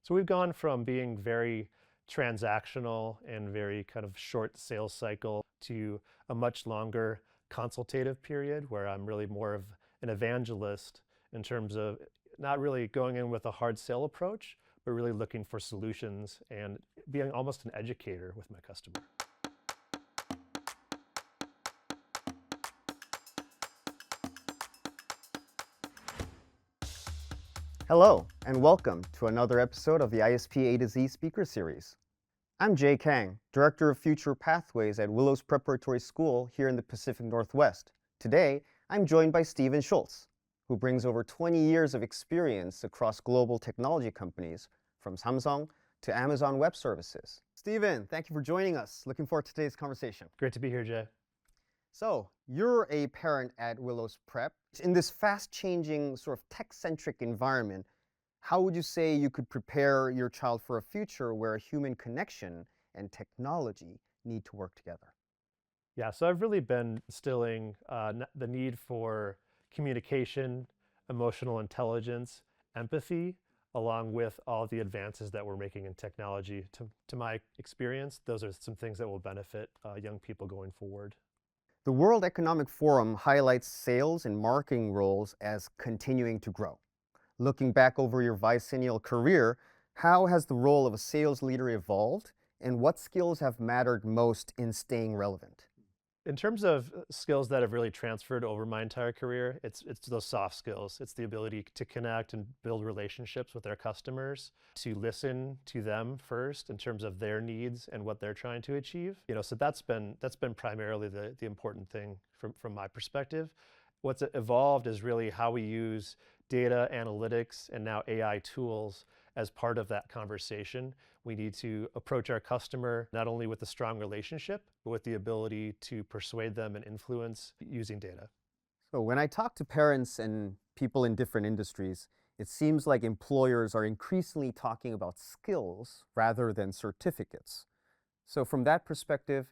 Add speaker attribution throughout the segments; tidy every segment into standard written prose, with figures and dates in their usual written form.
Speaker 1: So we've gone from being very transactional and very kind of short sales cycle to a much longer consultative period where I'm really more of an evangelist in terms of not really going in with a hard sale approach, but really looking for solutions and being almost an educator with my customer.
Speaker 2: Hello, and welcome to another episode of the ISP A to Z Speaker Series. I'm Jay Kang, Director of Future Pathways at Willows Preparatory School here in the Pacific Northwest. Today, I'm joined by Stephen Schultz, who brings over 20 years of experience across global technology companies, from Samsung to Amazon Web Services. Stephen, thank you for joining us. Looking forward to today's conversation.
Speaker 1: Great to be here, Jay.
Speaker 2: So, you're a parent at Willows Prep. In this fast-changing, sort of tech-centric environment, how would you say you could prepare your child for a future where human connection and technology need to work together?
Speaker 1: Yeah, so I've really been instilling the need for communication, emotional intelligence, empathy, along with all the advances that we're making in technology. To my experience, those are some things that will benefit young people going forward.
Speaker 2: The World Economic Forum highlights sales and marketing roles as continuing to grow. Looking back over your bicentennial career, how has the role of a sales leader evolved, and what skills have mattered most in staying relevant?
Speaker 1: In terms of skills that have really transferred over my entire career, it's those soft skills. It's the ability to connect and build relationships with our customers, to listen to them first in terms of their needs and what they're trying to achieve. So that's been primarily the important thing from my perspective. What's evolved is really how we use data analytics and now AI tools as part of that conversation. We need to approach our customer not only with a strong relationship, but with the ability to persuade them and influence using data.
Speaker 2: So when I talk to parents and people in different industries, it seems like employers are increasingly talking about skills rather than certificates. So from that perspective,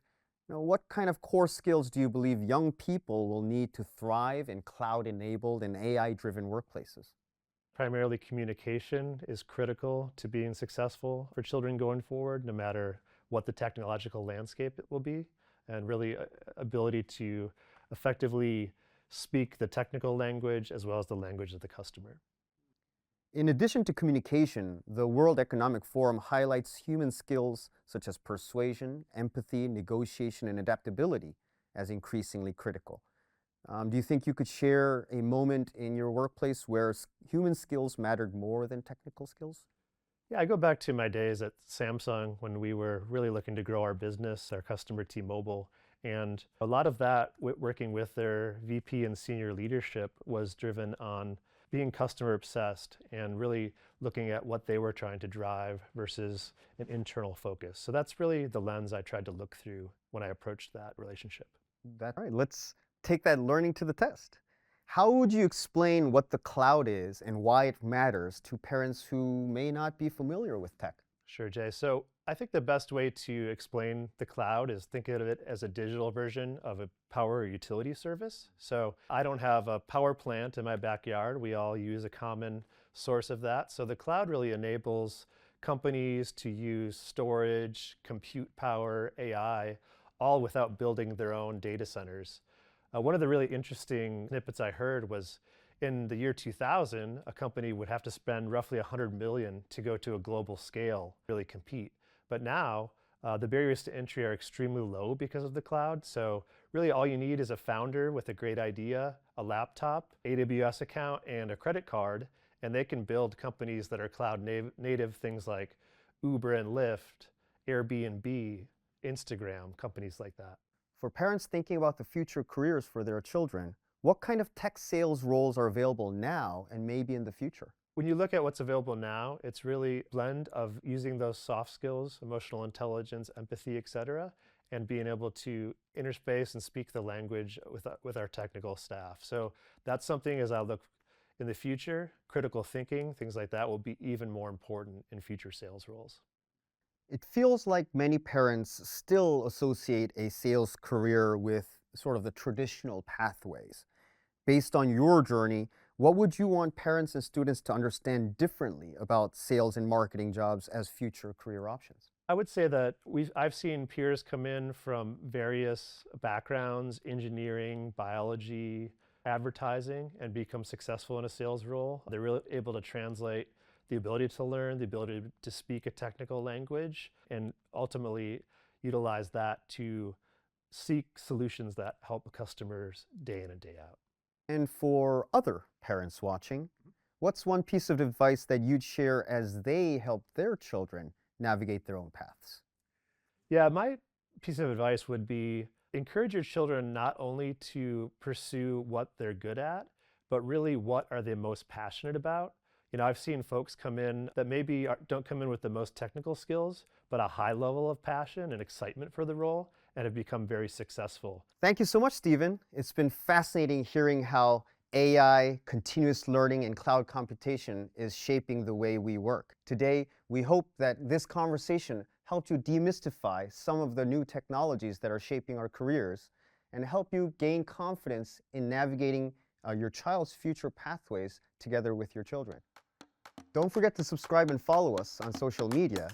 Speaker 2: what kind of core skills do you believe young people will need to thrive in cloud-enabled and AI-driven workplaces?
Speaker 1: Primarily communication is critical to being successful for children going forward, no matter what the technological landscape it will be, and really ability to effectively speak the technical language as well as the language of the customer.
Speaker 2: In addition to communication, the World Economic Forum highlights human skills such as persuasion, empathy, negotiation, and adaptability as increasingly critical. Do you think you could share a moment in your workplace where human skills mattered more than technical skills?
Speaker 1: Yeah, I go back to my days at Samsung when we were really looking to grow our business, our customer T-Mobile. And a lot of that, working with their VP and senior leadership, was driven on being customer obsessed and really looking at what they were trying to drive versus an internal focus. So that's really the lens I tried to look through when I approached that relationship.
Speaker 2: That's right. Let's take that learning to the test. How would you explain what the cloud is and why it matters to parents who may not be familiar with tech?
Speaker 1: Sure, Jay. So I think the best way to explain the cloud is think of it as a digital version of a power or utility service. So I don't have a power plant in my backyard. We all use a common source of that. So the cloud really enables companies to use storage, compute power, AI, all without building their own data centers. One of the really interesting snippets I heard was in the year 2000, a company would have to spend roughly 100 million to go to a global scale, really compete. But now, the barriers to entry are extremely low because of the cloud. So really all you need is a founder with a great idea, a laptop, AWS account, and a credit card, and they can build companies that are cloud native, things like Uber and Lyft, Airbnb, Instagram, companies like that.
Speaker 2: For parents thinking about the future careers for their children, what kind of tech sales roles are available now and maybe in the future?
Speaker 1: When you look at what's available now, it's really a blend of using those soft skills, emotional intelligence, empathy, et cetera, and being able to interspace and speak the language with our technical staff. So that's something as I look in the future, critical thinking, things like that will be even more important in future sales roles.
Speaker 2: It feels like many parents still associate a sales career with sort of the traditional pathways. Based on your journey, What would you want parents and students to understand differently about sales and marketing jobs as future career options?
Speaker 1: I would say that I've seen peers come in from various backgrounds, engineering, biology, advertising, and become successful in a sales role. They're really able to translate the ability to learn, the ability to speak a technical language, and ultimately utilize that to seek solutions that help customers day in and day out.
Speaker 2: And for other parents watching, what's one piece of advice that you'd share as they help their children navigate their own paths?
Speaker 1: Yeah, my piece of advice would be encourage your children not only to pursue what they're good at, but really what are they most passionate about. I've seen folks come in that maybe don't come in with the most technical skills, but a high level of passion and excitement for the role and have become very successful.
Speaker 2: Thank you so much, Stephen. It's been fascinating hearing how AI, continuous learning, and cloud computation is shaping the way we work. Today, we hope that this conversation helped you demystify some of the new technologies that are shaping our careers and help you gain confidence in navigating your child's future pathways together with your children. Don't forget to subscribe and follow us on social media